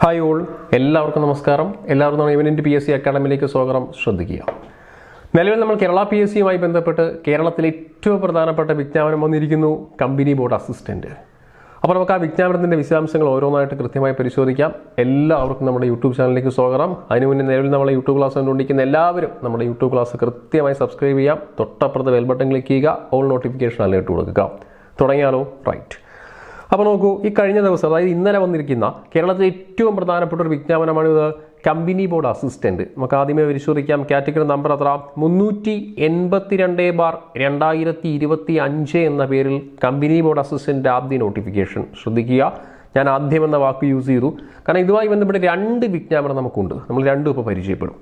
Hi all, എല്ലാവർക്കും നമസ്കാരം. എല്ലാവർക്കും നമ്മുടെ ഇവനിൻ്റ് PSC അക്കാഡമിയിലേക്ക് സ്വാഗതം. ശ്രദ്ധിക്കുക, നിലവിൽ നമ്മൾ കേരള PSCയുമായി ബന്ധപ്പെട്ട് കേരളത്തിലെ ഏറ്റവും പ്രധാനപ്പെട്ട വിജ്ഞാപനം വന്നിരിക്കുന്നു, കമ്പനി ബോർഡ് അസിസ്റ്റൻറ്റ്. അപ്പോൾ നമുക്ക് ആ വിജ്ഞാപനത്തിൻ്റെ വിശദാംശങ്ങൾ ഓരോന്നായിട്ട് കൃത്യമായി പരിശോധിക്കാം. എല്ലാവർക്കും നമ്മുടെ യൂട്യൂബ് ചാനലിലേക്ക് സ്വാഗതം. അതിന് മുന്നേ നിലവിൽ നമ്മളെ യൂട്യൂബ് ക്ലാസ് കണ്ടുകൊണ്ടിരിക്കുന്ന എല്ലാവരും നമ്മുടെ യൂട്യൂബ് ക്ലാസ് കൃത്യമായി സബ്സ്ക്രൈബ് ചെയ്യാം. തൊട്ടപ്പുറത്ത് ബെൽ ബട്ടൺ ക്ലിക്ക് ചെയ്യുക, ഓൾ നോട്ടിഫിക്കേഷൻ അലേർട്ട് കൊടുക്കുക. തുടങ്ങിയാലോ? റൈറ്റ്. അപ്പോൾ നോക്കൂ, ഈ കഴിഞ്ഞ ദിവസം, അതായത് ഇന്നലെ വന്നിരിക്കുന്ന കേരളത്തിലെ ഏറ്റവും പ്രധാനപ്പെട്ട ഒരു വിജ്ഞാപനമാണിത്, കമ്പനി ബോർഡ് അസിസ്റ്റൻറ്റ്. നമുക്ക് ആദ്യമേ പരിശോധിക്കാം. കാറ്റഗറി നമ്പർ എത്ര? 382/2025 എന്ന പേരിൽ കമ്പനി ബോർഡ് അസിസ്റ്റൻ്റ് ആദ്യ നോട്ടിഫിക്കേഷൻ. ശ്രദ്ധിക്കുക, ഞാൻ ആദ്യം എന്ന വാക്ക് യൂസ് ചെയ്തു, കാരണം ഇതുമായി ബന്ധപ്പെട്ട് രണ്ട് വിജ്ഞാപനം നമുക്കുണ്ട്. നമ്മൾ രണ്ടും ഇപ്പോൾ പരിചയപ്പെടും.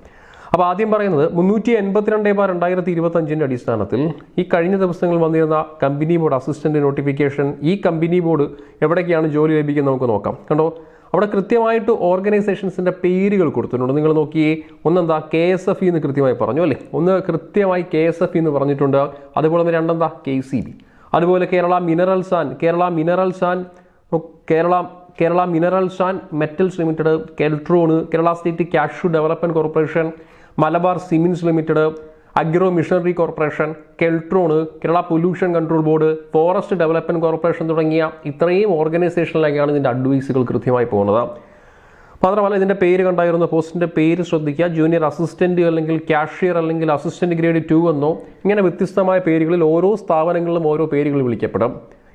അപ്പോൾ ആദ്യം പറയുന്നത് 382/2025 അടിസ്ഥാനത്തിൽ ഈ കഴിഞ്ഞ ദിവസങ്ങളിൽ വന്നിരുന്ന കമ്പനി ബോർഡ് അസിസ്റ്റന്റ് നോട്ടിഫിക്കേഷൻ. ഈ കമ്പനി ബോർഡ് എവിടേക്കാണ് ജോലി ലഭിക്കുന്നത് നമുക്ക് നോക്കാം. കണ്ടോ, അവിടെ കൃത്യമായിട്ട് ഓർഗനൈസേഷൻസിൻ്റെ പേരുകൾ കൊടുത്തിട്ടുണ്ട്. നിങ്ങൾ നോക്കിയേ, ഒന്നെന്താ KSFE എന്ന് കൃത്യമായി പറഞ്ഞു അല്ലേ, ഒന്ന് കൃത്യമായി KSFE എന്ന് പറഞ്ഞിട്ടുണ്ട്. അതുപോലെ തന്നെ രണ്ടെന്താ KCB. അതുപോലെ Kerala minerals and metals limited, Keltron, Kerala state cashew development corporation, Malabar cements limited, agro machinery corporation, Keltron, Kerala pollution control board, forest development corporation തുടങ്ങിയ ഇത്രയും ഓർഗനൈസേഷനിലേക്കാണ് ഇതിൻ്റെ അഡ്വൈസുകൾ കൃത്യമായി പോകുന്നത്. മാത്രമല്ല ഇതിൻ്റെ പേര് കണ്ടായിരുന്നു, പോസ്റ്റിൻ്റെ പേര് ശ്രദ്ധിക്കുക. ജൂനിയർ അസിസ്റ്റൻറ്റ് അല്ലെങ്കിൽ കാഷ്യർ അല്ലെങ്കിൽ അസിസ്റ്റൻറ്റ് ഗ്രേഡ് 2 എന്നോ ഇങ്ങനെ വ്യത്യസ്തമായ പേരുകളിൽ ഓരോ സ്ഥാപനങ്ങളിലും ഓരോ പേരുകൾ വിളിക്കപ്പെടും.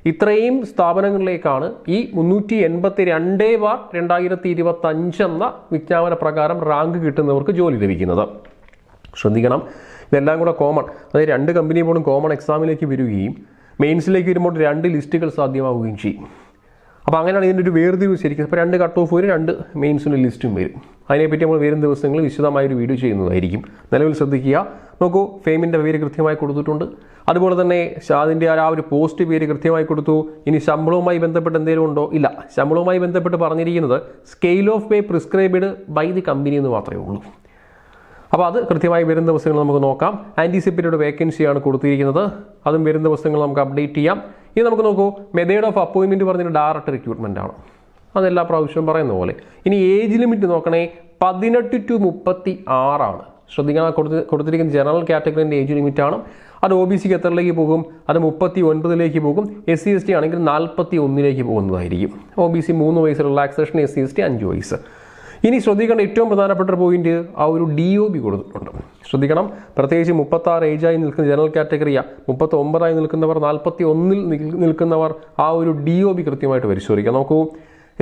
ഇത്രയും സ്ഥാപനങ്ങളിലേക്കാണ് ഈ 382/2025 എന്ന വിജ്ഞാപന പ്രകാരം റാങ്ക് കിട്ടുന്നവർക്ക് ജോലി ലഭിക്കുന്നത്. ശ്രദ്ധിക്കണം, ഇതെല്ലാം കൂടെ കോമൺ, അതായത് രണ്ട് കമ്പനി ബോർഡും കോമൺ എക്സാമിലേക്ക് വരികയും മെയിൻസിലേക്ക് വരുമ്പോൾ രണ്ട് ലിസ്റ്റുകൾ സാധ്യമാവുകയും ചെയ്യും. അപ്പോൾ അങ്ങനെയാണ് ഇതിൻ്റെ ഒരു വേർതിരിവ് ശരിക്കും. ഇപ്പോൾ രണ്ട് കട്ട് ഓഫ് വരും, രണ്ട് മെയിൻസിൻ്റെ ലിസ്റ്റും വരും. അതിനെപ്പറ്റി നമ്മൾ വരും ദിവസങ്ങളിൽ വിശദമായൊരു വീഡിയോ ചെയ്യുന്നതായിരിക്കും. നിലവിൽ ശ്രദ്ധിക്കുക. നോക്കൂ, ഫെയിമിൻ്റെ പേര് കൃത്യമായി കൊടുത്തിട്ടുണ്ട്. അതുപോലെ തന്നെ അതിൻ്റെ ആ ഒരു പോസ്റ്റ് പേര് കൃത്യമായി കൊടുത്തു. ഇനി ശമ്പളവുമായി ബന്ധപ്പെട്ട് എന്തെങ്കിലും ഉണ്ടോ? ഇല്ല. ശമ്പളവുമായി ബന്ധപ്പെട്ട് പറഞ്ഞിരിക്കുന്നത് scale of pay prescribed by the company എന്ന് മാത്രമേ ഉള്ളൂ. അപ്പോൾ അത് കൃത്യമായി വരും ദിവസങ്ങൾ നമുക്ക് നോക്കാം. ആൻറ്റിസിപ്പേറ്റഡ് വേക്കൻസിയാണ് കൊടുത്തിരിക്കുന്നത്, അതും വരും ദിവസങ്ങൾ നമുക്ക് അപ്ഡേറ്റ് ചെയ്യാം. ഇനി നമുക്ക് നോക്കൂ, മെത്തേഡ് ഓഫ് അപ്പോയിൻമെൻറ്റ് പറഞ്ഞിട്ട് ഡയറക്റ്റ് റിക്രൂട്ട്മെൻ്റ് ആണ്, അതെല്ലാ പ്രാവശ്യവും പറയുന്ന പോലെ. ഇനി ഏജ് ലിമിറ്റ് നോക്കണേ, 18 to 36 ശ്രദ്ധിക്കണം. കൊടുത്തിരിക്കുന്ന ജനറൽ കാറ്റഗറിൻ്റെ ഏജ് ലിമിറ്റാണ്. അത് OBCക്ക് എത്രയിലേക്ക് പോകും? അത് 39 പോകും. SC/ST ആണെങ്കിൽ 41 പോകുന്നതായിരിക്കും. OBC 3 വയസ്സ് റിലാക്സേഷൻ, SC/ST 5 വയസ്സ്. ഇനി ശ്രദ്ധിക്കേണ്ട ഏറ്റവും പ്രധാനപ്പെട്ട ഒരു പോയിന്റ്, ആ ഒരു DOB കൊടുത്തിട്ടുണ്ട്. ശ്രദ്ധിക്കണം, പ്രത്യേകിച്ച് 36 ഏജായി നിൽക്കുന്ന ജനറൽ കാറ്റഗറിയാണ്, 39 നിൽക്കുന്നവർ, 41 നിൽക്കുന്നവർ ആ ഒരു DOB കൃത്യമായിട്ട് പരിശോധിക്കാം. നോക്കൂ,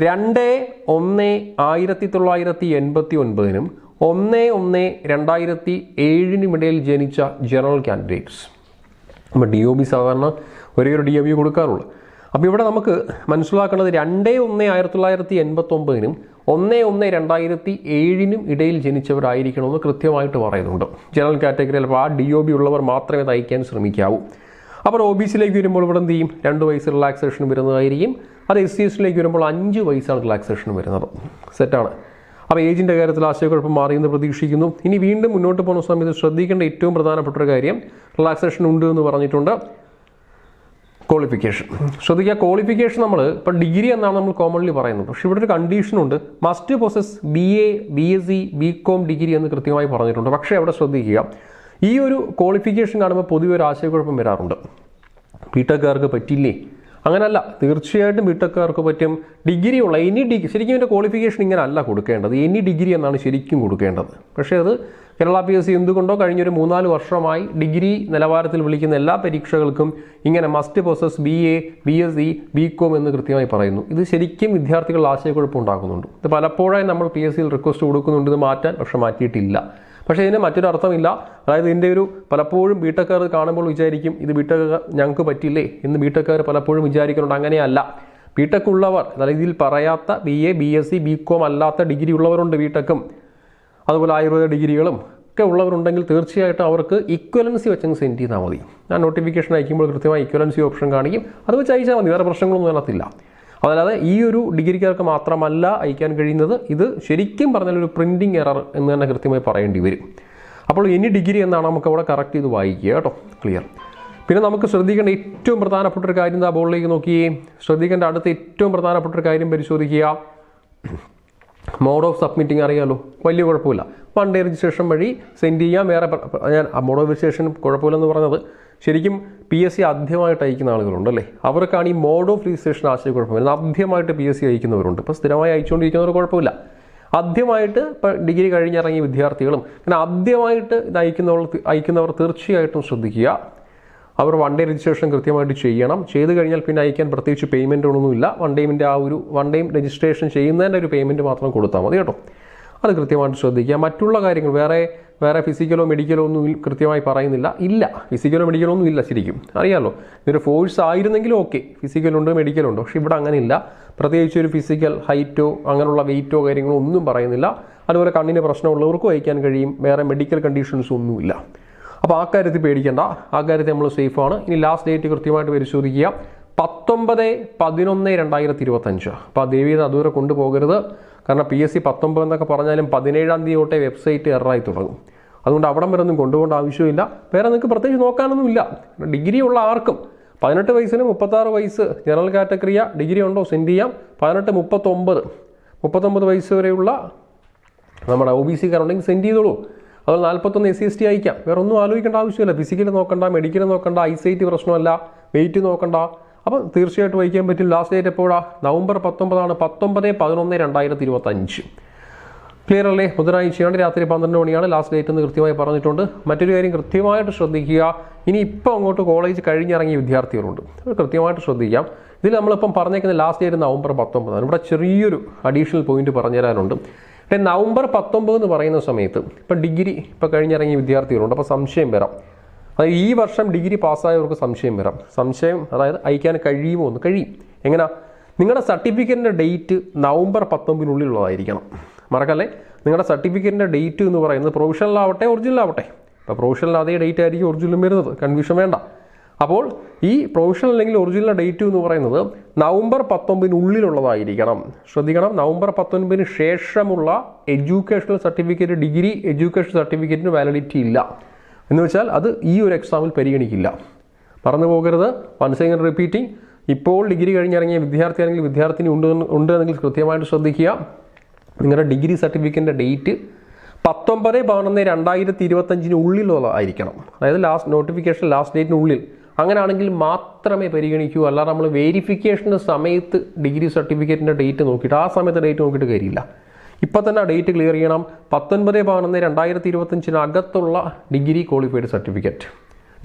2/1/1989 1/1/2007 ഇടയിൽ ജനിച്ച ജനറൽ കാൻഡിഡേറ്റ്സ്. നമ്മൾ DOB സാധാരണ ഒരേ ഒരു DOB കൊടുക്കാറുള്ളൂ. അപ്പോൾ ഇവിടെ നമുക്ക് മനസ്സിലാക്കേണ്ടത് 2/1/1989 1/1/2007 ഇടയിൽ ജനിച്ചവരായിരിക്കണമെന്ന് കൃത്യമായിട്ട് പറയുന്നുണ്ട് ജനറൽ കാറ്റഗറിയിൽ. അപ്പോൾ ആ DOB ഉള്ളവർ മാത്രമേ തയ്ക്കാൻ ശ്രമിക്കാവൂ. അപ്പോൾ OBCയിലേക്ക് വരുമ്പോൾ ഇവിടെ എന്ത് ചെയ്യും? 2 വയസ്സ് റിലാക്സേഷൻ വരുന്നതായിരിക്കും. അത് SC/STയിലേക്ക് വരുമ്പോൾ 5 വയസ്സാണ് റിലാക്സേഷൻ വരുന്നത്. സെറ്റാണ്. അപ്പോൾ ഏജിൻ്റെ കാര്യത്തിൽ ആശയക്കുഴപ്പം മാറിയെന്ന് പ്രതീക്ഷിക്കുന്നു. ഇനി വീണ്ടും മുന്നോട്ട് പോകുന്ന സമയത്ത് ശ്രദ്ധിക്കേണ്ട ഏറ്റവും പ്രധാനപ്പെട്ട ഒരു കാര്യം, റിലാക്സേഷൻ ഉണ്ട് എന്ന് പറഞ്ഞിട്ടുണ്ട്. ക്വാളിഫിക്കേഷൻ ശ്രദ്ധിക്കുക. ക്വാളിഫിക്കേഷൻ നമ്മൾ ഇപ്പോൾ ഡിഗ്രി എന്നാണ് നമ്മൾ കോമൺലി പറയുന്നത്, പക്ഷേ ഇവിടെ ഒരു കണ്ടീഷനുണ്ട്, must possess BA BSc BCom degree എന്ന് കൃത്യമായി പറഞ്ഞിട്ടുണ്ട്. പക്ഷേ അവിടെ ശ്രദ്ധിക്കുക, ഈ ഒരു ക്വാളിഫിക്കേഷൻ കാണുമ്പോൾ പൊതുവെ ഒരു ആശയക്കുഴപ്പം വരാറുണ്ട്. ബിടെക്കാർക്ക് പറ്റില്ലേ? അങ്ങനല്ല, തീർച്ചയായിട്ടും ബിടെക്കാർക്ക് പറ്റും. ഡിഗ്രിയുള്ള എനി ഡിഗ്രി, ശരിക്കും ഇതിൻ്റെ ക്വാളിഫിക്കേഷൻ ഇങ്ങനെ അല്ല കൊടുക്കേണ്ടത്, എനി ഡിഗ്രി എന്നാണ് ശരിക്കും കൊടുക്കേണ്ടത്. പക്ഷേ അത് കേരള PSC എന്തുകൊണ്ടോ കഴിഞ്ഞൊരു 3-4 വർഷമായി ഡിഗ്രി നിലവാരത്തിൽ വിളിക്കുന്ന എല്ലാ പരീക്ഷകൾക്കും ഇങ്ങനെ must possess BA BSc BCom എന്ന് കൃത്യമായി പറയുന്നു. ഇത് ശരിക്കും വിദ്യാർത്ഥികളുടെ ആശയക്കുഴപ്പം ഉണ്ടാക്കുന്നുണ്ട്. ഇത് പലപ്പോഴായി നമ്മൾ PSCയിൽ റിക്വസ്റ്റ് കൊടുക്കുന്നുണ്ട് ഇത് മാറ്റാൻ, പക്ഷെ മാറ്റിയിട്ടില്ല. പക്ഷേ ഇതിന് മറ്റൊരു അർത്ഥമില്ല. അതായത് ഇതിൻ്റെ ഒരു പലപ്പോഴും ബിടെക്കാർ കാണുമ്പോൾ വിചാരിക്കും ഇത് ബിടെക് ഞങ്ങൾക്ക് പറ്റില്ലേ എന്ന് ബിടെക്കാർ പലപ്പോഴും വിചാരിക്കുന്നുണ്ട്. അങ്ങനെയല്ല. ബിടെക് ഉള്ളവർ, അതായത് ഇതിൽ പറയാത്ത BA BSc BCom അല്ലാത്ത ഡിഗ്രി ഉള്ളവരുണ്ട് ബിടെക്കും, അതുപോലെ ആയുർവേദ ഡിഗ്രികളും ഒക്കെ ഉള്ളവരുണ്ടെങ്കിൽ തീർച്ചയായിട്ടും അവർക്ക് ഇക്വലൻസി വെച്ചങ്ങ് സെൻഡ് ചെയ്താൽ മതി. ഞാൻ നോട്ടിഫിക്കേഷൻ അയക്കുമ്പോൾ കൃത്യമായി ഇക്വലൻസി ഓപ്ഷൻ കാണിക്കും, അത് വെച്ച് അയച്ചാൽ മതി, വേറെ പ്രശ്നങ്ങളൊന്നും അതിനകത്തില്ല. അതല്ലാതെ ഈ ഒരു ഡിഗ്രിക്കാർക്ക് മാത്രമല്ല അയക്കാൻ കഴിയുന്നത്. ഇത് ശരിക്കും പറഞ്ഞാൽ ഒരു പ്രിൻറ്റിംഗ് എറർ എന്ന് തന്നെ കൃത്യമായി പറയേണ്ടി വരും. അപ്പോൾ എനി ഡിഗ്രി എന്നാണ് നമുക്ക് അവിടെ കറക്റ്റ് ചെയ്ത് വായിക്കുക കേട്ടോ. ക്ലിയർ. പിന്നെ നമുക്ക് ശ്രദ്ധിക്കേണ്ട ഏറ്റവും പ്രധാനപ്പെട്ട ഒരു കാര്യം, ബോർഡിലേക്ക് നോക്കിയേ. ശ്രദ്ധിക്കേണ്ട അടുത്ത ഏറ്റവും പ്രധാനപ്പെട്ട ഒരു കാര്യം പരിശോധിക്കുക. മോഡ് ഓഫ് സബ്മിറ്റിംഗ് അറിയാമല്ലോ, വലിയ കുഴപ്പമില്ല. 1 day രജിസ്ട്രേഷൻ വഴി സെൻഡ് ചെയ്യാം. വേറെ ഞാൻ മോഡ് ഓഫ് രജിസ്ട്രേഷൻ കുഴപ്പമില്ലെന്ന് പറഞ്ഞത് ശരിക്കും PSC ആദ്യമായിട്ട് അയക്കുന്ന ആളുകളുണ്ട് അല്ലേ, അവർക്കാണ് ഈ മോഡ് ഓഫ് രജിസ്ട്രേഷൻ ആശയക്കുഴപ്പമില്ല. ആദ്യമായിട്ട് PSC അയക്കുന്നവരുണ്ട്. ഇപ്പോൾ സ്ഥിരമായി അയച്ചുകൊണ്ടിരിക്കുന്നവർ കുഴപ്പമില്ല. ആദ്യമായിട്ട് ഇപ്പോൾ ഡിഗ്രി കഴിഞ്ഞിറങ്ങിയ വിദ്യാർത്ഥികളും പിന്നെ ആദ്യമായിട്ട് ഇത് അയക്കുന്നവർ തീർച്ചയായിട്ടും ശ്രദ്ധിക്കുക. അവർ 1 day രജിസ്ട്രേഷൻ കൃത്യമായിട്ട് ചെയ്യണം. ചെയ്ത് കഴിഞ്ഞാൽ പിന്നെ അയക്കാൻ പ്രത്യേകിച്ച് പേയ്മെൻറ്റുകളൊന്നുമില്ല. 1 ഡേയുടെ ആ ഒരു 1 day രജിസ്ട്രേഷൻ ചെയ്യുന്നതിൻ്റെ ഒരു പേയ്മെൻറ്റ് മാത്രം കൊടുത്താൽ മതി കേട്ടോ. അത് കൃത്യമായിട്ട് ശ്രദ്ധിക്കുക. മറ്റുള്ള കാര്യങ്ങൾ വേറെ ഫിസിക്കലോ മെഡിക്കലോ ഒന്നും കൃത്യമായി പറയുന്നില്ല. ഇല്ല, ഫിസിക്കലോ മെഡിക്കലോ ഒന്നും ഇല്ല. ശരിക്കും അറിയാമല്ലോ, ഇതൊരു ഫോഴ്സ് ആയിരുന്നെങ്കിലും ഓക്കെ, ഫിസിക്കലുണ്ട് മെഡിക്കലുണ്ട്. പക്ഷേ ഇവിടെ അങ്ങനെയില്ല. പ്രത്യേകിച്ച് ഒരു ഫിസിക്കൽ ഹൈറ്റോ അങ്ങനെയുള്ള വെയിറ്റോ കാര്യങ്ങളോ ഒന്നും പറയുന്നില്ല. അതുപോലെ കണ്ണിന് പ്രശ്നമുള്ളവർക്കും അയക്കാൻ കഴിയും. വേറെ മെഡിക്കൽ കണ്ടീഷൻസും ഒന്നുമില്ല. അപ്പോൾ ആ കാര്യത്തിൽ പേടിക്കേണ്ട, ആ കാര്യത്തിൽ നമ്മൾ സേഫാണ്. ഇനി ലാസ്റ്റ് ഡേറ്റ് കൃത്യമായിട്ട് പരിശോധിക്കുക, 19/11/2025. അപ്പോൾ ആ ദേവിയെ അതുവരെ കൊണ്ടുപോകരുത്. കാരണം PSC 19 എന്നൊക്കെ പറഞ്ഞാലും 17-ാം തീയതി തൊട്ടേ വെബ്സൈറ്റ് എററായി തുടങ്ങും. അതുകൊണ്ട് അവിടം വരെ ഒന്നും കൊണ്ടുപോകേണ്ട ആവശ്യമില്ല. വേറെ നിങ്ങൾക്ക് പ്രത്യേകിച്ച് നോക്കാനൊന്നുമില്ല. ഡിഗ്രി ഉള്ള ആർക്കും 18 വയസ്സിന് 36 വയസ്സ് ജനറൽ കാറ്റഗറിയ ഡിഗ്രി ഉണ്ടോ സെൻഡ് ചെയ്യാം. 18-39 വയസ്സ് വരെയുള്ള നമ്മുടെ OBC കാരുണ്ടെങ്കിൽ സെൻഡ് ചെയ്തോളൂ. അതുപോലെ 41 SC/ST അയക്കാം. വേറെ ഒന്നും ആലോചിക്കേണ്ട ആവശ്യമില്ല. ഫിസിക്കൽ നോക്കണ്ട, മെഡിക്കൽ നോക്കണ്ട, ഐസൈറ്റ് പ്രശ്നമല്ല, വെയിറ്റ് നോക്കണ്ട. അപ്പോൾ തീർച്ചയായിട്ടും വഹിക്കാൻ പറ്റും. ലാസ്റ്റ് ഡേറ്റ് എപ്പോഴാണ്? November 19 19/11/2025. ക്ലിയർ അല്ലേ? ബുധനാഴ്ചയാണ്, രാത്രി 12 മണിയാണ് ലാസ്റ്റ് ഡേറ്റ് എന്ന് കൃത്യമായി പറഞ്ഞിട്ടുണ്ട്. മറ്റൊരു കാര്യം കൃത്യമായിട്ട് ശ്രദ്ധിക്കുക, ഇനി ഇപ്പോൾ അങ്ങോട്ട് കോളേജ് കഴിഞ്ഞിറങ്ങിയ വിദ്യാർത്ഥികളുണ്ട്, അത് കൃത്യമായിട്ട് ശ്രദ്ധിക്കാം. ഇതിൽ നമ്മളിപ്പം പറഞ്ഞേക്കുന്ന ലാസ്റ്റ് ഡേറ്റ് November 19. ഇവിടെ ചെറിയൊരു അഡീഷണൽ പോയിന്റ് പറഞ്ഞു തരാനുണ്ട്. November 19 എന്ന് പറയുന്ന സമയത്ത് ഇപ്പം ഡിഗ്രി കഴിഞ്ഞിറങ്ങിയ വിദ്യാർത്ഥികളുണ്ട്. അപ്പോൾ സംശയം വരാം, അതായത് ഈ വർഷം ഡിഗ്രി പാസ്സായവർക്ക് സംശയം വരാം. അതായത് അയക്കാൻ കഴിയുമോ എന്ന്. കഴിയും. എങ്ങനെ? നിങ്ങളുടെ സർട്ടിഫിക്കറ്റിൻ്റെ ഡേറ്റ് November 19 മറക്കല്ലേ. നിങ്ങളുടെ സർട്ടിഫിക്കറ്റിൻ്റെ ഡേറ്റ് എന്ന് പറയുന്നത് പ്രൊവിഷണലാവട്ടെ ഒറിജിനലാവട്ടെ. ഇപ്പോൾ പ്രൊവിഷണൽ അതേ ഡേറ്റ് ആയിരിക്കും ഒറിജിനലും വരുന്നത്, കൺഫ്യൂഷൻ വേണ്ട. അപ്പോൾ ഈ പ്രൊവിഷണൽ അല്ലെങ്കിൽ ഒറിജിനൽ ഡേറ്റ് എന്ന് പറയുന്നത് November 19 ശ്രദ്ധിക്കണം. November 19 ശേഷമുള്ള എഡ്യൂക്കേഷണൽ സർട്ടിഫിക്കറ്റ്, ഡിഗ്രി എഡ്യൂക്കേഷൻ സർട്ടിഫിക്കറ്റിന് വാലിഡിറ്റി ഇല്ല. എന്ന് വെച്ചാൽ അത് ഈ ഒരു എക്സാമിൽ പരിഗണിക്കില്ല. മറന്നു പോകരുത്. വൺസ് അഗൈൻ റിപ്പീറ്റിംഗ്, ഇപ്പോൾ ഡിഗ്രി കഴിഞ്ഞിറങ്ങിയ വിദ്യാർത്ഥി അല്ലെങ്കിൽ വിദ്യാർത്ഥിനി ഉണ്ടെങ്കിൽ കൃത്യമായിട്ട് ശ്രദ്ധിക്കുക. നിങ്ങളുടെ ഡിഗ്രി സർട്ടിഫിക്കറ്റിൻ്റെ ഡേറ്റ് 19/11/2025 ഉള്ളിലുള്ളതായിരിക്കണം. അതായത് നോട്ടിഫിക്കേഷൻ ലാസ്റ്റ് ഡേറ്റിനുള്ളിൽ. അങ്ങനെയാണെങ്കിൽ മാത്രമേ പരിഗണിക്കൂ. അല്ലാതെ നമ്മൾ വേരിഫിക്കേഷൻ്റെ സമയത്ത് ഡിഗ്രി സർട്ടിഫിക്കറ്റിൻ്റെ ഡേറ്റ് നോക്കിയിട്ട് ആ സമയത്ത് ഡേറ്റ് നോക്കിയിട്ട് കാര്യമില്ല. ഇപ്പം തന്നെ ആ ഡേറ്റ് ക്ലിയർ ചെയ്യണം. 19/11/2025 അകത്തുള്ള ഡിഗ്രി ക്വാളിഫൈഡ് സർട്ടിഫിക്കറ്റ്.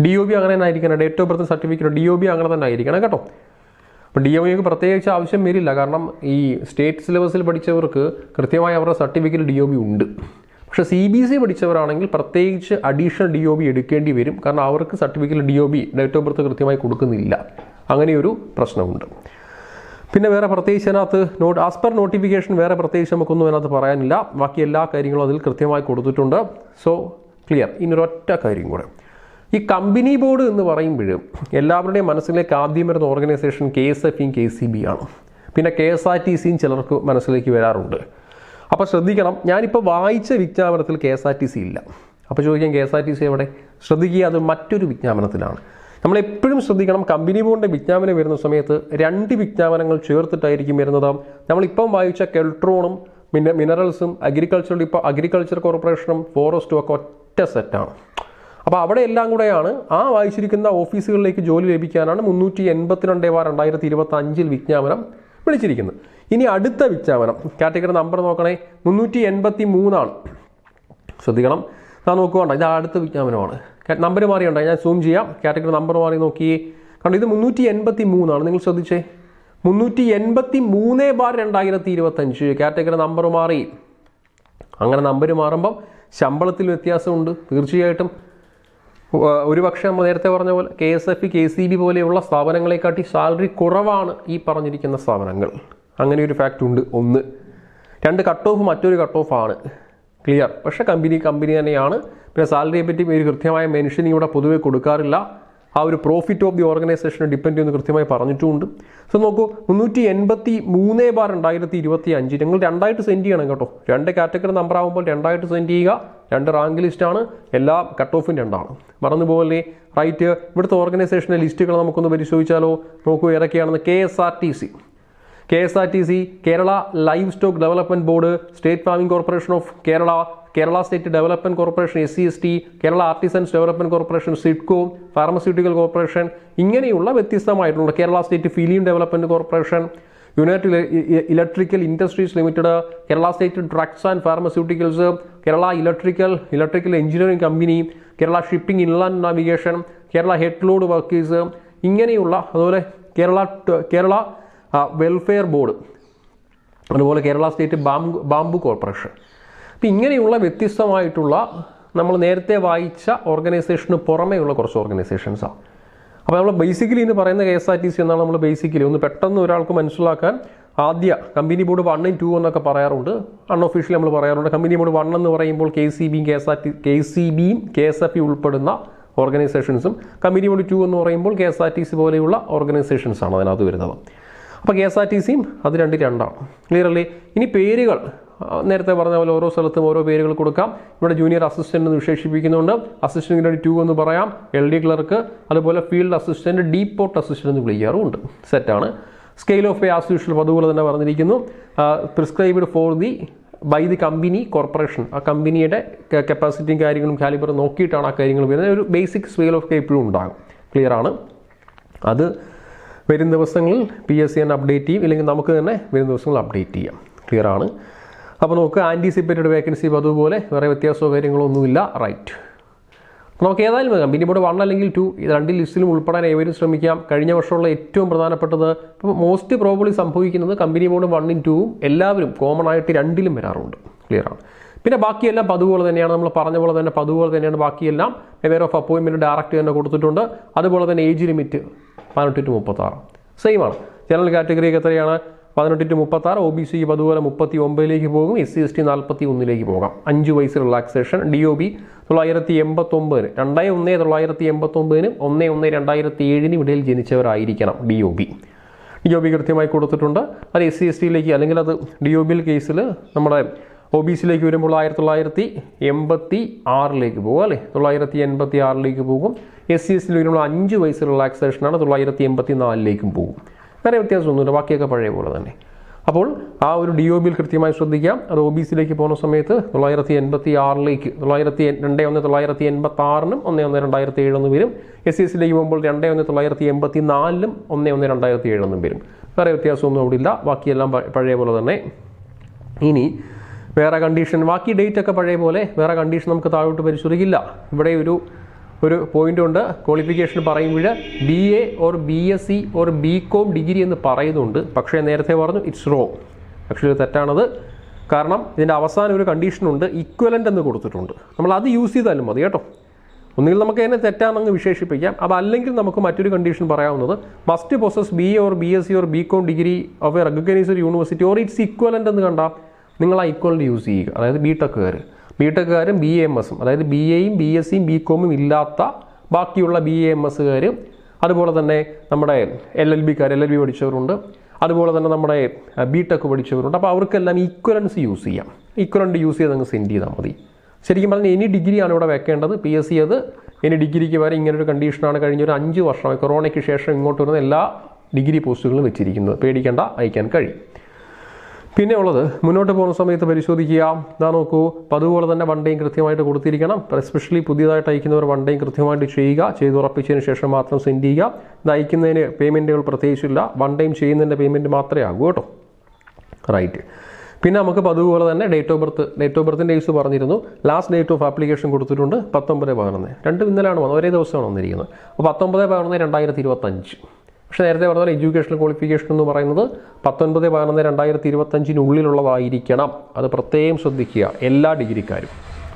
DOB അങ്ങനെ തന്നെ ആയിരിക്കണം. Date of birth certificate DOB അങ്ങനെ തന്നെ ആയിരിക്കണം കേട്ടോ. അപ്പോൾ DOBക്ക് പ്രത്യേകിച്ച് ആവശ്യം വരില്ല. കാരണം ഈ സ്റ്റേറ്റ് സിലബസിൽ പഠിച്ചവർക്ക് കൃത്യമായി അവരുടെ സർട്ടിഫിക്കറ്റ് DOB ഉണ്ട്. പക്ഷേ CBC പഠിച്ചവരാണെങ്കിൽ പ്രത്യേകിച്ച് അഡീഷണൽ DOB എടുക്കേണ്ടി വരും. കാരണം അവർക്ക് certificate DOB date of birth കൃത്യമായി കൊടുക്കുന്നില്ല. അങ്ങനെയൊരു പ്രശ്നമുണ്ട്. പിന്നെ വേറെ പ്രത്യേകിച്ച് അതിനകത്ത് ആസ് പെർ നോട്ടിഫിക്കേഷൻ വേറെ പ്രത്യേകിച്ച് നമുക്കൊന്നും അതിനകത്ത് പറയാനില്ല. ബാക്കി എല്ലാ കാര്യങ്ങളും അതിൽ കൃത്യമായി കൊടുത്തിട്ടുണ്ട്. So clear. ഇനിയൊരൊറ്റ കാര്യം കൂടെ, ഈ കമ്പനി ബോർഡ് എന്ന് പറയുമ്പോഴും എല്ലാവരുടെയും മനസ്സിലേക്ക് ആദ്യം വരുന്ന ഓർഗനൈസേഷൻ KSFയും KCB ആണ്. പിന്നെ KSRTCയും ചിലർക്ക് മനസ്സിലേക്ക് വരാറുണ്ട്. അപ്പോൾ ശ്രദ്ധിക്കണം, ഞാനിപ്പോൾ വായിച്ച വിജ്ഞാപനത്തിൽ KSRTC ഇല്ല. അപ്പോൾ ചോദിക്കാം KSRTC എവിടെ? ശ്രദ്ധിക്കുക, അത് മറ്റൊരു വിജ്ഞാപനത്തിലാണ്. നമ്മളെപ്പോഴും ശ്രദ്ധിക്കണം, കമ്പനി ബോർഡിൻ്റെ വിജ്ഞാപനം വരുന്ന സമയത്ത് 2 വിജ്ഞാപനങ്ങൾ ചേർത്തിട്ടായിരിക്കും വരുന്നത്. നമ്മളിപ്പം വായിച്ച കെൽട്രോണും മിനറൽസും അഗ്രികൾച്ചർ കോർപ്പറേഷനും ഫോറസ്റ്റും ഒക്കെ ഒറ്റ സെറ്റാണ്. അപ്പോൾ അവിടെ എല്ലാം കൂടെയാണ് ആ വായിച്ചിരിക്കുന്ന ഓഫീസുകളിലേക്ക് ജോലി ലഭിക്കാനാണ് 382/2025 വിജ്ഞാപനം വിളിച്ചിരിക്കുന്നത്. ഇനി അടുത്ത വിജ്ഞാപനം കാറ്റഗറി നമ്പർ നോക്കണേ, 383 ശ്രദ്ധിക്കണം. ഞാൻ നോക്കുകയുണ്ട, ഇത് അടുത്ത വിജ്ഞാപനമാണ്. നമ്പർ മാറിയുണ്ട്, ഞാൻ സൂം ചെയ്യാം. കാറ്റഗറി നമ്പർ മാറി നോക്കിയേ, കാരണം ഇത് 383 നിങ്ങൾ ശ്രദ്ധിച്ചേ. 383/2025 കാറ്റഗറി നമ്പർ മാറി. അങ്ങനെ നമ്പർ മാറുമ്പം ശമ്പളത്തിൽ വ്യത്യാസമുണ്ട് തീർച്ചയായിട്ടും. ഒരുപക്ഷെ നമ്മൾ നേരത്തെ പറഞ്ഞ പോലെ KSF KCB പോലെയുള്ള സ്ഥാപനങ്ങളെക്കാട്ടി സാലറി കുറവാണ് ഈ പറഞ്ഞിരിക്കുന്ന സ്ഥാപനങ്ങൾ. അങ്ങനെ ഒരു ഫാക്റ്റ് ഉണ്ട്. 1 2 കട്ട് ഓഫ് മറ്റൊരു കട്ട് ഓഫ് ആണ്. ക്ലിയർ. പക്ഷേ കമ്പനി തന്നെയാണ്. പിന്നെ സാലറിയെ പറ്റി ഒരു കൃത്യമായ മെൻഷൻ ഇവിടെ പൊതുവെ കൊടുക്കാറില്ല. ആ ഒരു പ്രോഫിറ്റ് ഓഫ് ദി ഓർഗനൈസേഷനെ ഡിപ്പെൻഡ് ചെയ്യുന്ന കൃത്യമായി പറഞ്ഞിട്ടുമുണ്ട്. സോ നോക്കൂ, 383/2025 നിങ്ങൾ 2 സെൻഡ് ചെയ്യണം കേട്ടോ. 2 കാറ്റഗറി നമ്പർ ആകുമ്പോൾ 2 സെൻഡ് ചെയ്യുക. 2 റാങ്ക് ലിസ്റ്റാണ്, എല്ലാ കട്ട് ഓഫും 2. മറന്നുപോലെ റൈറ്റ്. ഇവിടുത്തെ ഓർഗനൈസേഷൻ്റെ ലിസ്റ്റുകൾ നമുക്കൊന്ന് പരിശോധിച്ചാലോ. നോക്കൂ ഏതൊക്കെയാണെന്ന്. KSRTC, Kerala Livestock Development Board, State Farming Corporation of Kerala, Kerala State Development Corporation SCST, Kerala Artisans Development Corporation SIDCO, Pharmaceutical Corporation, ഇങ്ങനെയുള്ള വ്യത്യസ്തമായിട്ടുള്ള Kerala state film development corporation, United electrical industries limited, Kerala state drugs and pharmaceuticals, Kerala electrical engineering company, Kerala shipping inland navigation, Kerala head load workers, ഇങ്ങനെയുള്ള അതുപോലെ Kerala welfare board, അതുപോലെ Kerala state bamboo corporation. അപ്പം ഇങ്ങനെയുള്ള വ്യത്യസ്തമായിട്ടുള്ള നമ്മൾ നേരത്തെ വായിച്ച ഓർഗനൈസേഷന് പുറമേയുള്ള കുറച്ച് ഓർഗനൈസേഷൻസാണ്. അപ്പോൾ നമ്മൾ ബേസിക്കലി എന്ന് പറയുന്ന KSRTC എന്നാണ് നമ്മൾ ബേസിക്കലി ഒന്ന് പെട്ടെന്ന് ഒരാൾക്ക് മനസ്സിലാക്കാൻ ആദ്യ കമ്പനി ബോർഡ് 1 and 2 എന്നൊക്കെ പറയാറുണ്ട്, അൺഒഫീഷ്യലി നമ്മൾ പറയാറുണ്ട്. കമ്പനി ബോർഡ് 1 എന്ന് പറയുമ്പോൾ KCBയും KSFE ഉൾപ്പെടുന്ന ഓർഗനൈസേഷൻസും, കമ്പനി ബോർഡ് 2 എന്ന് പറയുമ്പോൾ KSRTC പോലെയുള്ള ഓർഗനൈസേഷൻസാണ് അതിനകത്ത് വരുന്നത്. അപ്പോൾ KSRTCയും അത് രണ്ടാണ്. ക്ലിയർ അല്ലേ? ഇനി പേരുകൾ നേരത്തെ പറഞ്ഞ പോലെ ഓരോ സ്ഥലത്തും ഓരോ പേരുകൾ കൊടുക്കാം. ഇവിടെ ജൂനിയർ അസിസ്റ്റന്റ് എന്ന് വിശേഷിപ്പിക്കുന്നുണ്ട്, അസിസ്റ്റന്റ് ഗ്രേഡ് 2 എന്ന് പറയാം, LD ക്ലർക്ക്, അതുപോലെ ഫീൽഡ് അസിസ്റ്റന്റ്, ഡീപോർട്ട് അസിസ്റ്റന്റ് എന്ന് വിളിക്കാറുമുണ്ട്. സെറ്റാണ്. Scale of pay as usual അതുപോലെ തന്നെ പറഞ്ഞിരിക്കുന്നു. Prescribed for by the company corporation, ആ കമ്പനിയുടെ കപ്പാസിറ്റിയും കാര്യങ്ങളും കാലിബറും നോക്കിയിട്ടാണ് ആ കാര്യങ്ങൾ വരുന്നത്. ഒരു ബേസിക് സ്കെയിൽ ഓഫ് പേ എപ്പോഴും ഉണ്ടാകും. ക്ലിയർ ആണ്. അത് വരും ദിവസങ്ങളിൽ PSC തന്നെ അപ്ഡേറ്റ് ചെയ്യും, ഇല്ലെങ്കിൽ നമുക്ക് തന്നെ വരും ദിവസങ്ങളിൽ അപ്ഡേറ്റ് ചെയ്യാം. ക്ലിയർ ആണ്. അപ്പോൾ നമുക്ക് ആൻറ്റിസിപ്പേറ്റഡ് വേക്കൻസി അതുപോലെ വേറെ വ്യത്യാസമോ കാര്യങ്ങളോ ഒന്നുമില്ല. റൈറ്റ്. നമുക്ക് ഏതായാലും കമ്പനി ബോർഡ് 1 അല്ലെങ്കിൽ 2 ഇത് 2 ലിസ്റ്റിലും ഉൾപ്പെടാൻ ഏവരും ശ്രമിക്കാം. കഴിഞ്ഞ വർഷമുള്ള ഏറ്റവും പ്രധാനപ്പെട്ടത് ഇപ്പോൾ മോസ്റ്റ് പ്രോബബ്ലി സംഭവിക്കുന്നത് കമ്പനി ബോർഡ് 1 and 2 എല്ലാവരും കോമൺ ആയിട്ട് 2ലും വരാറുണ്ട്. ക്ലിയർ ആണ്. പിന്നെ ബാക്കിയെല്ലാം അതുപോലെ തന്നെയാണ്, നമ്മൾ പറഞ്ഞ പോലെ തന്നെ അതുപോലെ തന്നെയാണ്. ബാക്കിയെല്ലാം ലെവൽ ഓഫ് അപ്പോയിൻമെൻറ്റ് ഡയറക്റ്റ് തന്നെ കൊടുത്തിട്ടുണ്ട്. അതുപോലെ തന്നെ ഏജ് ലിമിറ്റ് 18 to 36 സെയിം ആണ്. ജനറൽ കാറ്റഗറിക്ക് എത്രയാണ്? 18 to 36. OBCക്ക് അതുപോലെ 39 പോകും. SC ST 41 പോകാം. 5 വയസ്സ് റിലാക്സേഷൻ. DOB 989 2/1/1989 1/1/2007 ഇടയിൽ ജനിച്ചവരായിരിക്കണം DOB കൃത്യമായി കൊടുത്തിട്ടുണ്ട്. അത് SC ST അല്ലെങ്കിൽ അത് DOB കേസിൽ നമ്മുടെ OBCയിലേക്ക് വരുമ്പോൾ 1986 പോകും അല്ലേ, 986 പോകും. SC ST വരുമ്പോൾ 5 വയസ്സ് റിലാക്സേഷനാണ്, 984 പോകും. വേറെ വ്യത്യാസമൊന്നുമില്ല, ബാക്കിയൊക്കെ പഴയ പോലെ തന്നെ. അപ്പോൾ ആ ഒരു DOB കൃത്യമായി ശ്രദ്ധിക്കാം. അത് OBCയിലേക്ക് പോകുന്ന സമയത്ത് 986 2/1/1986 1/1/2007 വരും. SC STയിലേക്ക് പോകുമ്പോൾ 2/1/1984 1/1/2007 വരും. വേറെ വ്യത്യാസമൊന്നും അവിടെ ഇല്ല, ബാക്കിയെല്ലാം പഴയ പോലെ തന്നെ. ഇനി വേറെ കണ്ടീഷൻ, ബാക്കി ഡേറ്റ് ഒക്കെ പഴയ പോലെ, വേറെ കണ്ടീഷൻ നമുക്ക് താഴോട്ട് പരിശോധിക്കില്ല. ഇവിടെ ഒരു പോയിന്റ് ഉണ്ട്. ക്വാളിഫിക്കേഷൻ പറയുമ്പോൾ BA or BSc or BCom degree എന്ന് പറയുന്നുണ്ട്. പക്ഷേ നേരത്തെ പറഞ്ഞു ഇറ്റ്സ് റോങ്. ആക്ച്വലി തെറ്റാണത്. കാരണം ഇതിൻ്റെ അവസാനം ഒരു കണ്ടീഷനുണ്ട്, ഇക്വലൻ്റ് എന്ന് കൊടുത്തിട്ടുണ്ട്. നമ്മൾ അത് യൂസ് ചെയ്താലും മതി കേട്ടോ. ഒന്നുകിൽ നമുക്ക് അതിനെ തെറ്റാണെന്ന് വിശേഷിപ്പിക്കാം, അതല്ലെങ്കിൽ നമുക്ക് മറ്റൊരു കണ്ടീഷൻ പറയാവുന്നത് must possess BA or BSc or BCom degree of A recognised university or it's equivalent എന്ന് കണ്ടാൽ നിങ്ങൾ ആ ഇക്വലൻ്റ് യൂസ് ചെയ്യുക. അതായത് ബിടെക്കുകാരും BAMSും, അതായത് BAയും BScയും BComഉം ഇല്ലാത്ത ബാക്കിയുള്ള BAMSകാരും, അതുപോലെ തന്നെ നമ്മുടെ LLB പഠിച്ചവരുണ്ട്, അതുപോലെ തന്നെ നമ്മുടെ BTech പഠിച്ചവരുണ്ട്. അപ്പോൾ അവർക്കെല്ലാം ഈക്വലൻസ് യൂസ് ചെയ്യാം. ഈക്വലൻ്റ് യൂസ് ചെയ്ത് അങ്ങ് സെൻഡ് ചെയ്താൽ മതി. ശരിക്കും പറഞ്ഞാൽ എനി ഡിഗ്രിയാണ് ഇവിടെ വെക്കേണ്ടത്. PSC അത് എനി ഡിഗ്രിക്ക് വരെ ഇങ്ങനൊരു കണ്ടീഷനാണ് കഴിഞ്ഞൊരു 5 വർഷമായി കൊറോണയ്ക്ക് ശേഷം ഇങ്ങോട്ട് വരുന്ന എല്ലാ ഡിഗ്രി പോസ്റ്റുകളും വെച്ചിരിക്കുന്നത്. പേടിക്കേണ്ട, അയക്കാൻ കഴിയും. പിന്നെ ഉള്ളത് മുന്നോട്ട് പോകുന്ന സമയത്ത് പരിശോധിക്കുക. ഇതാ നോക്കൂ, അപ്പോൾ അതുപോലെ തന്നെ വൺ ഡേയും കൃത്യമായിട്ട് കൊടുത്തിരിക്കണം. എസ്പെഷ്യലി പുതിയതായിട്ട് അയക്കുന്നവർ വൺ ഡേയും കൃത്യമായിട്ട് ചെയ്തുറപ്പിച്ചതിന് ശേഷം മാത്രം സെൻഡ് ചെയ്യുക. ഇത് അയക്കുന്നതിന് പേയ്മെൻറ്റുകൾ പ്രത്യേകിച്ചില്ല, വൺ ടൈം ചെയ്യുന്നതിൻ്റെ പേയ്മെൻറ്റ് മാത്രമേ ആകൂ കേട്ടോ. റൈറ്റ്. പിന്നെ നമുക്ക് അതുപോലെ തന്നെ ഡേറ്റ് ഓഫ് ബർത്തിൻ്റെ കേസ് പറഞ്ഞിരുന്നു. ലാസ്റ്റ് ഡേറ്റ് ഓഫ് ആപ്ലിക്കേഷൻ കൊടുത്തിട്ടുണ്ട് 19/11. രണ്ടും ഇന്നലെയാണ് വന്നത്, ഒരേ ദിവസമാണ് വന്നിരിക്കുന്നത്. അപ്പോൾ 19/11/2025. പക്ഷേ നേരത്തെ പറഞ്ഞാൽ എഡ്യൂക്കേഷണൽ ക്വാളിഫിക്കേഷൻ എന്ന് പറയുന്നത് 19/11/2025 അത് പ്രത്യേകം ശ്രദ്ധിക്കുക എല്ലാ ഡിഗ്രിക്കാരും.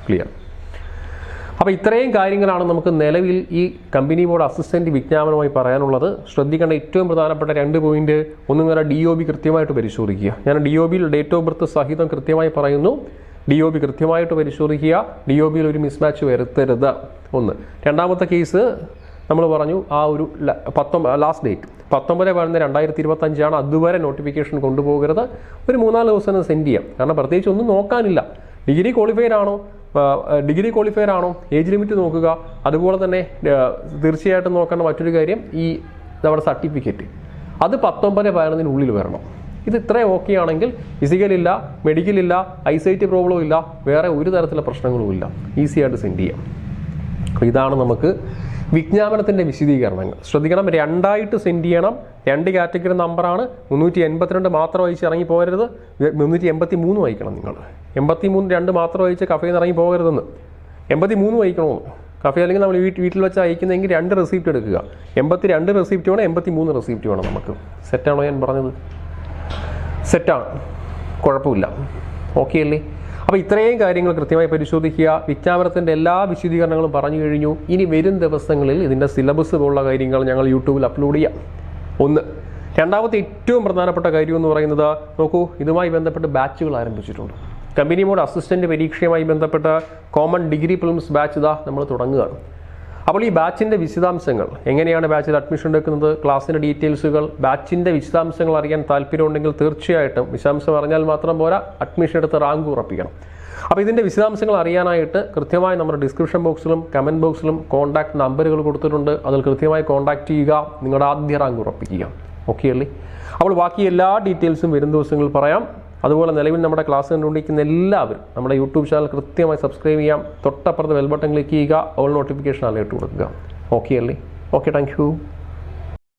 ക്ലിയർ. അപ്പോൾ ഇത്രയും കാര്യങ്ങളാണ് നമുക്ക് നിലവിൽ ഈ കമ്പനി ബോർഡ് അസിസ്റ്റൻറ്റ് വിജ്ഞാപനമായി പറയാനുള്ളത്. ശ്രദ്ധിക്കേണ്ട ഏറ്റവും പ്രധാനപ്പെട്ട 2 പോയിന്റ്. ഒന്നുങ്ങനെ DOB കൃത്യമായിട്ട് പരിശോധിക്കുക. ഞാൻ DOBയിൽ ഡേറ്റ് ഓഫ് ബർത്ത് സഹിതം കൃത്യമായി പറയുന്നു. DOB കൃത്യമായിട്ട് പരിശോധിക്കുക. DOBയിൽ ഒരു മിസ്മാച്ച് വരുത്തരുത്. ഒന്ന്. രണ്ടാമത്തെ കേസ് നമ്മൾ പറഞ്ഞു ആ ഒരു ലാസ്റ്റ് ഡേറ്റ് 19/11/2025 അതുവരെ നോട്ടിഫിക്കേഷൻ കൊണ്ടുപോകരുത്. ഒരു 3-4 ദിവസം സെൻഡ് ചെയ്യാം. കാരണം പ്രത്യേകിച്ച് ഒന്നും നോക്കാനില്ല. ഡിഗ്രി ക്വാളിഫയർ ആണോ, ഏജ് ലിമിറ്റ് നോക്കുക. അതുപോലെ തന്നെ തീർച്ചയായിട്ടും നോക്കേണ്ട മറ്റൊരു കാര്യം ഈ നമ്മുടെ സർട്ടിഫിക്കറ്റ് അത് 19/11 വരണം. ഇത് ഇത്രയും ഓക്കെ ആണെങ്കിൽ ഫിസിക്കൽ ഇല്ല, മെഡിക്കൽ ഇല്ല, ഐസൈറ്റ് പ്രോബ്ലം ഇല്ല, വേറെ ഒരു തരത്തിലുള്ള പ്രശ്നങ്ങളും ഇല്ല, ഈസി ആയിട്ട് സെൻഡ് ചെയ്യാം. അപ്പോൾ ഇതാണ് നമുക്ക് വിജ്ഞാപനത്തിൻ്റെ വിശദീകരണങ്ങൾ. ശ്രദ്ധിക്കണം, 2ആയിട്ട് സെൻഡ് ചെയ്യണം. 2 കാറ്റഗറി നമ്പറാണ്. 382 മാത്രം അയച്ച് ഇറങ്ങി പോകരുത്, 383 വായിക്കണം. നിങ്ങൾ 83 2 മാത്രം അയച്ച് കഫയിൽ നിന്ന് ഇറങ്ങി പോകരുതെന്ന്, 83 വായിക്കണമെന്ന്. കഫേ അല്ലെങ്കിൽ നമ്മൾ വീട്ടിൽ വെച്ച് അയക്കുന്നതെങ്കിൽ 2 റെസിപ്റ്റ് എടുക്കുക. 82 റെസിപ്റ്റ് വേണം, 83 റെസിപ്റ്റ് വേണം നമുക്ക്. സെറ്റാണോ ഞാൻ പറഞ്ഞത്? സെറ്റാണ്, കുഴപ്പമില്ല. ഓക്കെ അല്ലേ? അപ്പോൾ ഇത്രയും കാര്യങ്ങൾ കൃത്യമായി പരിശോധിക്കുക. വിജ്ഞാപനത്തിൻ്റെ എല്ലാ വിശദീകരണങ്ങളും പറഞ്ഞു കഴിഞ്ഞു. ഇനി വരും ദിവസങ്ങളിൽ ഇതിൻ്റെ സിലബസ് പോലുള്ള കാര്യങ്ങൾ ഞങ്ങൾ യൂട്യൂബിൽ അപ്ലോഡ് ചെയ്യാം. ഒന്ന്. രണ്ടാമത്തെ ഏറ്റവും പ്രധാനപ്പെട്ട കാര്യം എന്ന് പറയുന്നത്, നോക്കൂ, ഇതുമായി ബന്ധപ്പെട്ട് ബാച്ചുകൾ ആരംഭിച്ചിട്ടുണ്ട്. കമ്പനി മോഡ് അസിസ്റ്റൻ്റ് പരീക്ഷയുമായി ബന്ധപ്പെട്ട കോമൺ ഡിഗ്രി പ്രിലിംസ് ബാച്ച് ഇതാ നമ്മൾ തുടങ്ങുകയാണ്. അപ്പോൾ ഈ ബാച്ചിൻ്റെ വിശദാംശങ്ങൾ, എങ്ങനെയാണ് ബാച്ചിൽ അഡ്മിഷൻ എടുക്കുന്നത്, ക്ലാസ്സിൻ്റെ ഡീറ്റെയിൽസുകൾ, ബാച്ചിൻ്റെ വിശദാംശങ്ങൾ അറിയാൻ താല്പര്യമുണ്ടെങ്കിൽ തീർച്ചയായിട്ടും വിശദാംശം അറിഞ്ഞാൽ മാത്രം പോരാ, അഡ്മിഷൻ എടുത്ത് റാങ്ക് ഉറപ്പിക്കണം. അപ്പോൾ ഇതിൻ്റെ വിശദാംശങ്ങൾ അറിയാനായിട്ട് കൃത്യമായി നമ്മുടെ ഡിസ്ക്രിപ്ഷൻ ബോക്സിലും കമൻറ്റ് ബോക്സിലും കോൺടാക്ട് നമ്പറുകൾ കൊടുത്തിട്ടുണ്ട്. അതിൽ കൃത്യമായി കോൺടാക്ട് ചെയ്യുക, നിങ്ങളുടെ ആദ്യ റാങ്ക് ഉറപ്പിക്കുക. ഓക്കെ അല്ലേ? അപ്പോൾ ബാക്കി എല്ലാ ഡീറ്റെയിൽസും വരും ദിവസങ്ങളിൽ പറയാം. അതുപോലെ നിലവിൽ നമ്മുടെ ക്ലാസ് കണ്ടുകൊണ്ടിരിക്കുന്ന എല്ലാവരും നമ്മുടെ യൂട്യൂബ് ചാനൽ കൃത്യമായി സബ്സ്ക്രൈബ് ചെയ്യാം. തൊട്ടപ്പുറത്ത് ബെൽ ബട്ടൺ ക്ലിക്ക് ചെയ്യുക, ഓൾ നോട്ടിഫിക്കേഷൻ അലേർട്ട് കൊടുക്കുക. ഓക്കെ അല്ലേ? Okay, thank you.